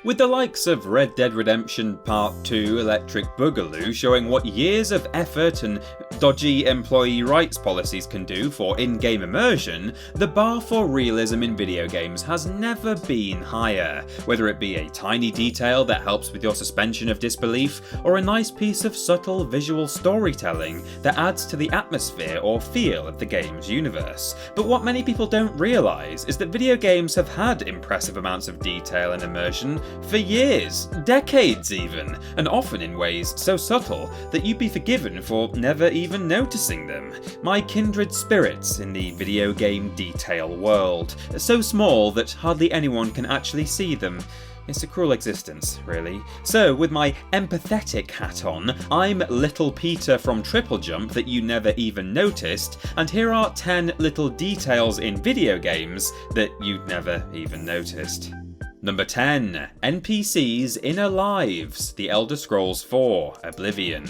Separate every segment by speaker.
Speaker 1: With the likes of Red Dead Redemption Part 2 Electric Boogaloo showing what years of effort and dodgy employee rights policies can do for in-game immersion, the bar for realism in video games has never been higher, whether it be a tiny detail that helps with your suspension of disbelief, or a nice piece of subtle visual storytelling that adds to the atmosphere or feel of the game's universe. But what many people don't realise is that video games have had impressive amounts of detail and immersion for years, decades even, and often in ways so subtle that you'd be forgiven for never even noticing them. My kindred spirits in the video game detail world, so small that hardly anyone can actually see them. It's a cruel existence, really. So, with my empathetic hat on, I'm Little Peter from TripleJump that you never even noticed, and here are 10 little details in video games that you'd never even noticed. Number 10. NPCs' inner lives, The Elder Scrolls 4 Oblivion.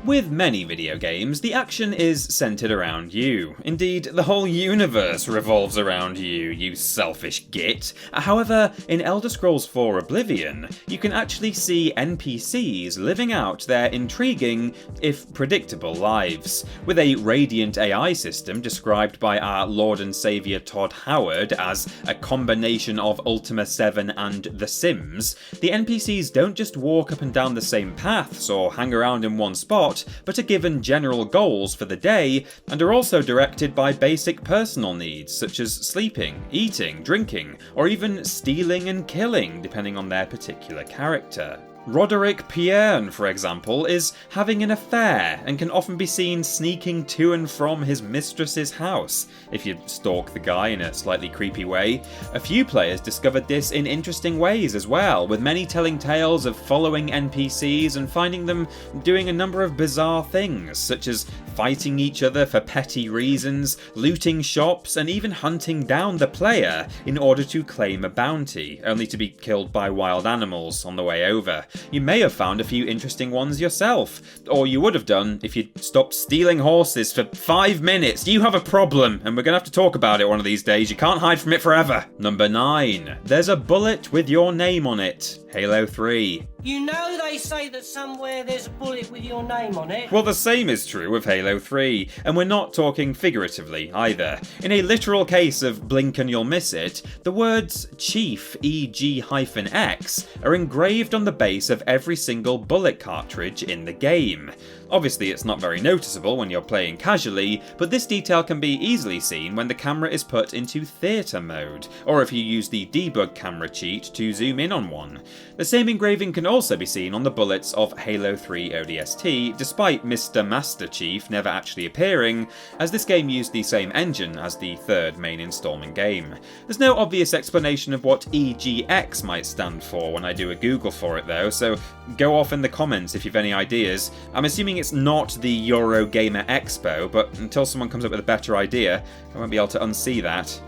Speaker 1: With many video games, the action is centred around you. Indeed, the whole universe revolves around you, you selfish git. However, in Elder Scrolls 4 Oblivion, you can actually see NPCs living out their intriguing, if predictable, lives. With a radiant AI system described by our Lord and Saviour Todd Howard as a combination of Ultima 7 and The Sims, the NPCs don't just walk up and down the same paths or hang around in one spot, but are given general goals for the day, and are also directed by basic personal needs such as sleeping, eating, drinking, or even stealing and killing, depending on their particular character. Roderick Pierne, for example, is having an affair and can often be seen sneaking to and from his mistress's house, if you stalk the guy in a slightly creepy way. A few players discovered this in interesting ways as well, with many telling tales of following NPCs and finding them doing a number of bizarre things, such as fighting each other for petty reasons, looting shops, and even hunting down the player in order to claim a bounty, only to be killed by wild animals on the way over. You may have found a few interesting ones yourself, or you would have done if you'd stopped stealing horses for 5 minutes. You have a problem, and we're going to have to talk about it one of these days. You can't hide from it forever. Number 9. There's a bullet with your name on it. Halo 3.
Speaker 2: You know they say that somewhere there's a bullet with your name on it.
Speaker 1: Well, the same is true of Halo 3, and we're not talking figuratively either. In a literal case of blink and you'll miss it, the words Chief EG-X are engraved on the base of every single bullet cartridge in the game. Obviously, it's not very noticeable when you're playing casually, but this detail can be easily seen when the camera is put into theatre mode, or if you use the debug camera cheat to zoom in on one. The same engraving can also be seen on the bullets of Halo 3 ODST, despite Mr. Master Chief never actually appearing, as this game used the same engine as the third main installment game. There's no obvious explanation of what EGX might stand for when I do a Google for it though, so go off in the comments if you've any ideas. I'm assuming it's not the Eurogamer Expo, but until someone comes up with a better idea, I won't be able to unsee that.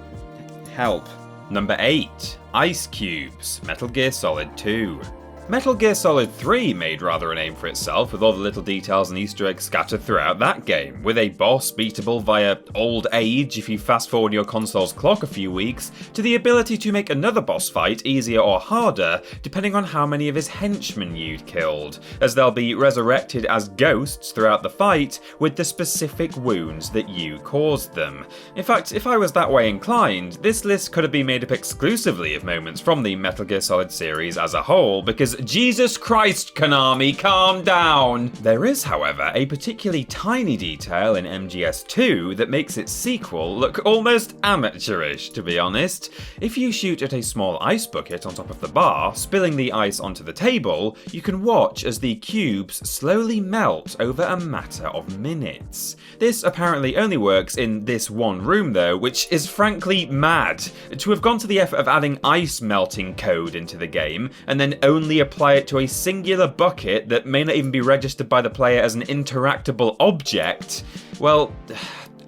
Speaker 1: Help. Number 8. Ice Cubes, Metal Gear Solid 2. Metal Gear Solid 3 made rather a name for itself with all the little details and Easter eggs scattered throughout that game, with a boss beatable via old age if you fast forward your console's clock a few weeks, to the ability to make another boss fight easier or harder depending on how many of his henchmen you'd killed, as they'll be resurrected as ghosts throughout the fight with the specific wounds that you caused them. In fact, if I was that way inclined, this list could have been made up exclusively of moments from the Metal Gear Solid series as a whole, because Jesus Christ, Konami, calm down! There is, however, a particularly tiny detail in MGS2 that makes its sequel look almost amateurish, to be honest. If you shoot at a small ice bucket on top of the bar, spilling the ice onto the table, you can watch as the cubes slowly melt over a matter of minutes. This apparently only works in this one room though, which is frankly mad. To have gone to the effort of adding ice melting code into the game, and then only apply it to a singular bucket that may not even be registered by the player as an interactable object, well,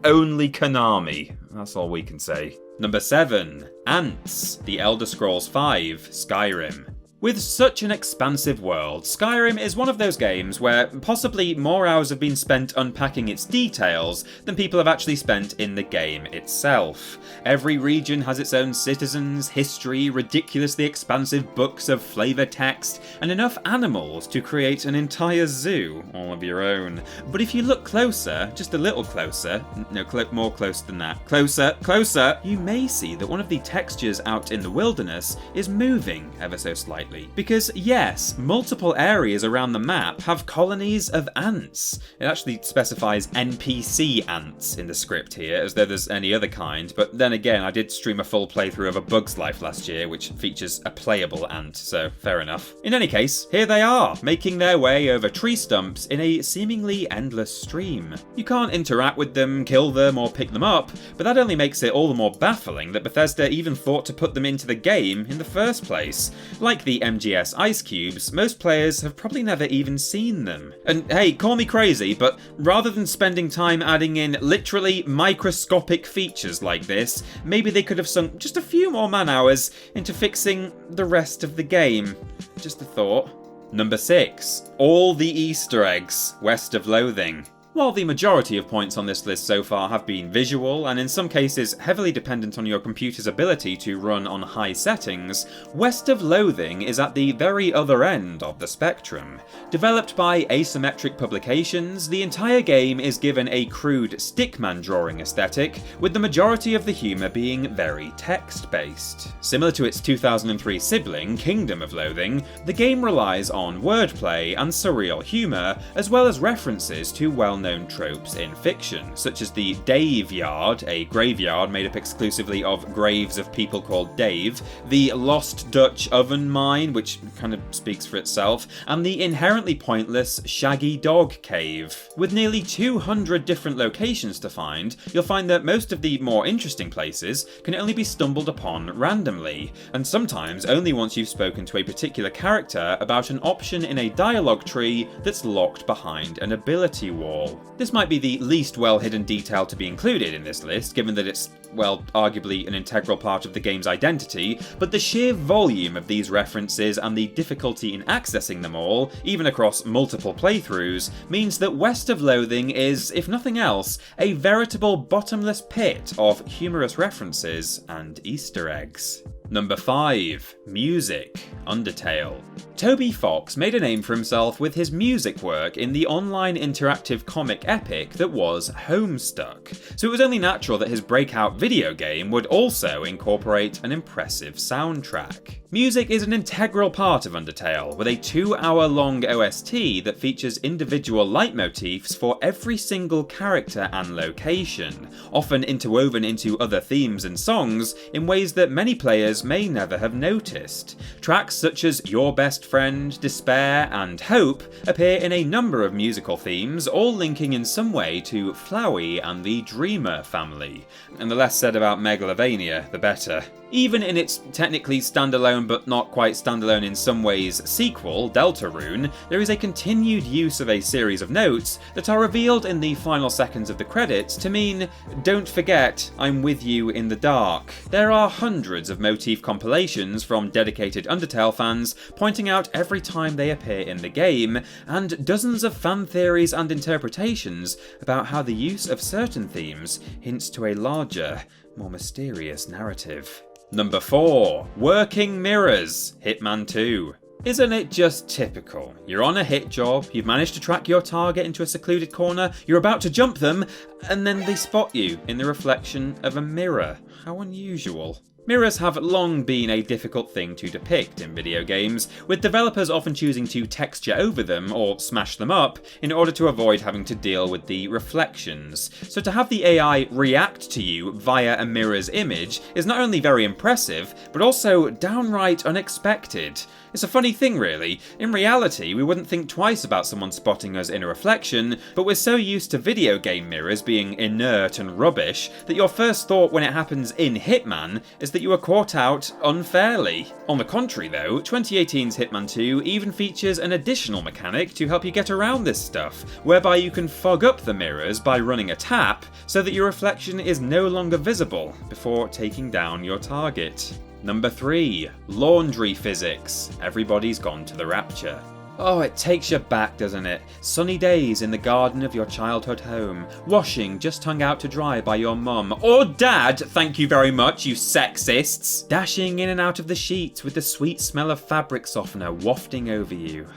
Speaker 1: only Konami. That's all we can say. Number 7. Ants, The Elder Scrolls 5 Skyrim. With such an expansive world, Skyrim is one of those games where possibly more hours have been spent unpacking its details than people have actually spent in the game itself. Every region has its own citizens, history, ridiculously expansive books of flavour text, and enough animals to create an entire zoo, all of your own. But if you look closer, just a little closer, no, more close than that, closer, you may see that one of the textures out in the wilderness is moving ever so slightly. Because yes, multiple areas around the map have colonies of ants. It actually specifies NPC ants in the script here, as though there's any other kind, but then again, I did stream a full playthrough of A Bug's Life last year, which features a playable ant, so fair enough. In any case, here they are, making their way over tree stumps in a seemingly endless stream. You can't interact with them, kill them, or pick them up, but that only makes it all the more baffling that Bethesda even thought to put them into the game in the first place. Like the MGS ice cubes, most players have probably never even seen them. And hey, call me crazy, but rather than spending time adding in literally microscopic features like this, maybe they could have sunk just a few more man-hours into fixing the rest of the game. Just a thought. Number 6. All the Easter eggs, West of Loathing. While the majority of points on this list so far have been visual, and in some cases heavily dependent on your computer's ability to run on high settings, West of Loathing is at the very other end of the spectrum. Developed by Asymmetric Publications, the entire game is given a crude stickman drawing aesthetic, with the majority of the humour being very text-based. Similar to its 2003 sibling, Kingdom of Loathing, the game relies on wordplay and surreal humour, as well as references to well-known tropes in fiction, such as the Dave Yard, a graveyard made up exclusively of graves of people called Dave, the Lost Dutch Oven Mine, which kind of speaks for itself, and the inherently pointless Shaggy Dog Cave. With nearly 200 different locations to find, you'll find that most of the more interesting places can only be stumbled upon randomly, and sometimes only once you've spoken to a particular character about an option in a dialogue tree that's locked behind an ability wall. This might be the least well-hidden detail to be included in this list, given that it's, well, arguably an integral part of the game's identity, but the sheer volume of these references and the difficulty in accessing them all, even across multiple playthroughs, means that West of Loathing is, if nothing else, a veritable bottomless pit of humorous references and Easter eggs. Number 5. Music, Undertale. Toby Fox made a name for himself with his music work in the online interactive comic epic that was Homestuck, so it was only natural that his breakout video game would also incorporate an impressive soundtrack. Music is an integral part of Undertale, with a 2-hour-long OST that features individual leitmotifs for every single character and location, often interwoven into other themes and songs in ways that many players may never have noticed. Tracks such as Your Best Friend, Despair, and Hope appear in a number of musical themes, all linking in some way to Flowey and the Dreamer family. And the less said about Megalovania, the better. Even in its technically standalone but not quite standalone in some ways sequel, Deltarune, there is a continued use of a series of notes that are revealed in the final seconds of the credits to mean, don't forget, I'm with you in the dark. There are hundreds of motif compilations from dedicated Undertale fans pointing out every time they appear in the game, and dozens of fan theories and interpretations about how the use of certain themes hints to a larger, more mysterious narrative. Number 4. Working Mirrors, Hitman 2. Isn't it just typical? You're on a hit job, you've managed to track your target into a secluded corner, you're about to jump them, and then they spot you in the reflection of a mirror. How unusual. Mirrors have long been a difficult thing to depict in video games, with developers often choosing to texture over them or smash them up in order to avoid having to deal with the reflections. So to have the AI react to you via a mirror's image is not only very impressive, but also downright unexpected. It's a funny thing really. In reality, we wouldn't think twice about someone spotting us in a reflection, but we're so used to video game mirrors being inert and rubbish that your first thought when it happens in Hitman is that you were caught out unfairly. On the contrary though, 2018's Hitman 2 even features an additional mechanic to help you get around this stuff, whereby you can fog up the mirrors by running a tap so that your reflection is no longer visible before taking down your target. Number 3. Laundry physics. Everybody's gone to the Rapture. Oh, it takes you back, doesn't it? Sunny days in the garden of your childhood home, washing just hung out to dry by your mum. Or dad, thank you very much, you sexists! Dashing in and out of the sheets with the sweet smell of fabric softener wafting over you.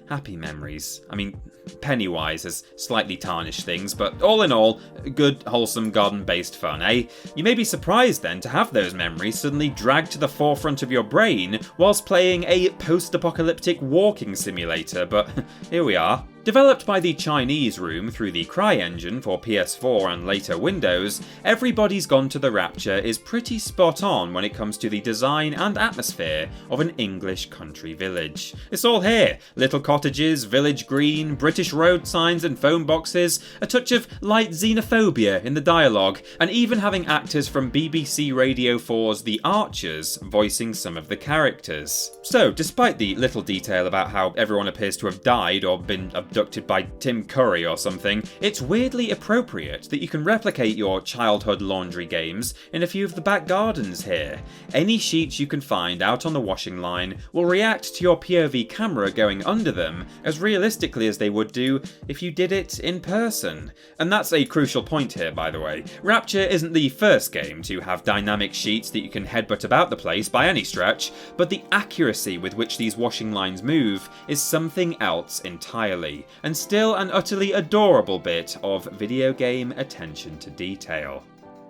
Speaker 1: Happy memories. I mean, Pennywise has slightly tarnished things, but all in all, good, wholesome, garden-based fun, eh? You may be surprised then to have those memories suddenly dragged to the forefront of your brain whilst playing a post-apocalyptic walking simulator, but here we are. Developed by the Chinese room through the CryEngine for PS4 and later Windows, Everybody's Gone to the Rapture is pretty spot on when it comes to the design and atmosphere of an English country village. It's all here. Little cottages, village green, British road signs and phone boxes, a touch of light xenophobia in the dialogue, and even having actors from BBC Radio 4's The Archers voicing some of the characters. So, despite the little detail about how everyone appears to have died or been abducted by Tim Curry or something, it's weirdly appropriate that you can replicate your childhood laundry games in a few of the back gardens here. Any sheets you can find out on the washing line will react to your POV camera going under them as realistically as they would do if you did it in person. And that's a crucial point here, by the way. Rapture isn't the first game to have dynamic sheets that you can headbutt about the place by any stretch, but the accuracy with which these washing lines move is something else entirely, and still an utterly adorable bit of video game attention to detail.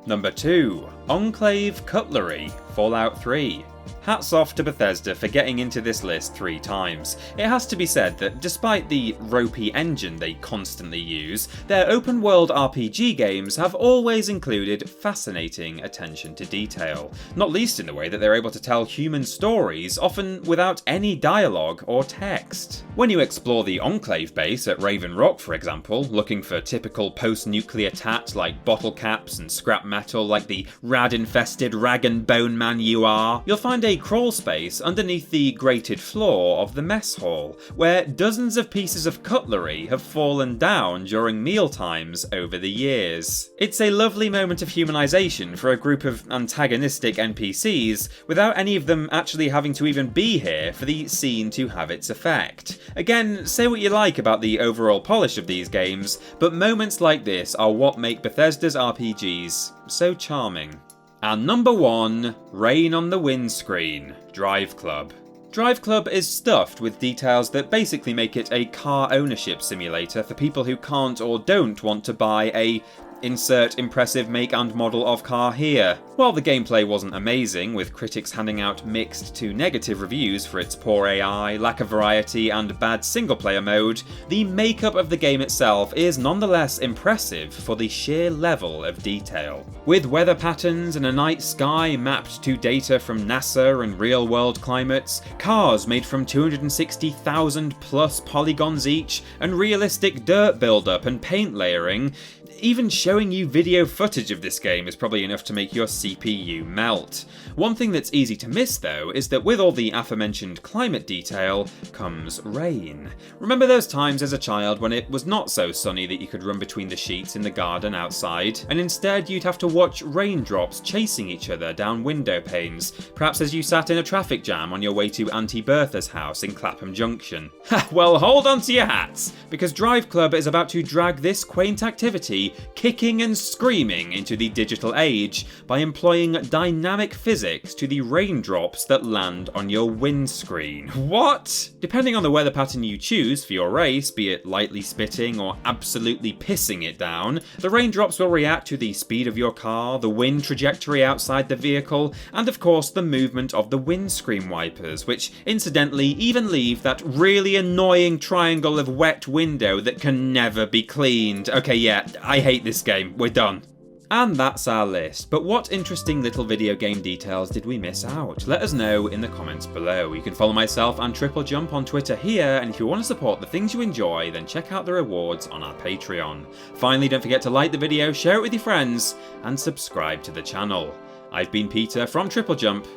Speaker 1: Number 2. Enclave Cutlery, Fallout 3. Hats off to Bethesda for getting into this list 3 times. It has to be said that despite the ropey engine they constantly use, their open world RPG games have always included fascinating attention to detail, not least in the way that they're able to tell human stories, often without any dialogue or text. When you explore the Enclave base at Raven Rock, for example, looking for typical post-nuclear tat like bottle caps and scrap metal like the rad-infested rag and bone man you are, you'll find a crawl space underneath the grated floor of the mess hall, where dozens of pieces of cutlery have fallen down during meal times over the years. It's a lovely moment of humanization for a group of antagonistic NPCs, without any of them actually having to even be here for the scene to have its effect. Again, say what you like about the overall polish of these games, but moments like this are what make Bethesda's RPGs so charming. And number 1, Rain on the Windscreen, Driveclub. Driveclub is stuffed with details that basically make it a car ownership simulator for people who can't or don't want to buy a insert impressive make and model of car here. While the gameplay wasn't amazing, with critics handing out mixed to negative reviews for its poor AI, lack of variety, and bad single-player mode, the makeup of the game itself is nonetheless impressive for the sheer level of detail. With weather patterns and a night sky mapped to data from NASA and real-world climates, cars made from 260,000 plus polygons each, and realistic dirt buildup and paint layering, even showing you video footage of this game is probably enough to make your CPU melt. One thing that's easy to miss though is that with all the aforementioned climate detail comes rain. Remember those times as a child when it was not so sunny that you could run between the sheets in the garden outside, and instead you'd have to watch raindrops chasing each other down window panes, perhaps as you sat in a traffic jam on your way to Auntie Bertha's house in Clapham Junction? Well, hold on to your hats, because Driveclub is about to drag this quaint activity kicking and screaming into the digital age by employing dynamic physics to the raindrops that land on your windscreen. What? Depending on the weather pattern you choose for your race, be it lightly spitting or absolutely pissing it down, the raindrops will react to the speed of your car, the wind trajectory outside the vehicle, and of course the movement of the windscreen wipers, which incidentally even leave that really annoying triangle of wet window that can never be cleaned. Okay, yeah, I hate this game. We're done. And that's our list, but what interesting little video game details did we miss out? Let us know in the comments below. You can follow myself and TripleJump on Twitter here, and if you want to support the things you enjoy, then check out the rewards on our Patreon. Finally, don't forget to like the video, share it with your friends, and subscribe to the channel. I've been Peter from TripleJump,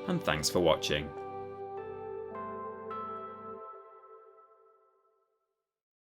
Speaker 1: and thanks for watching.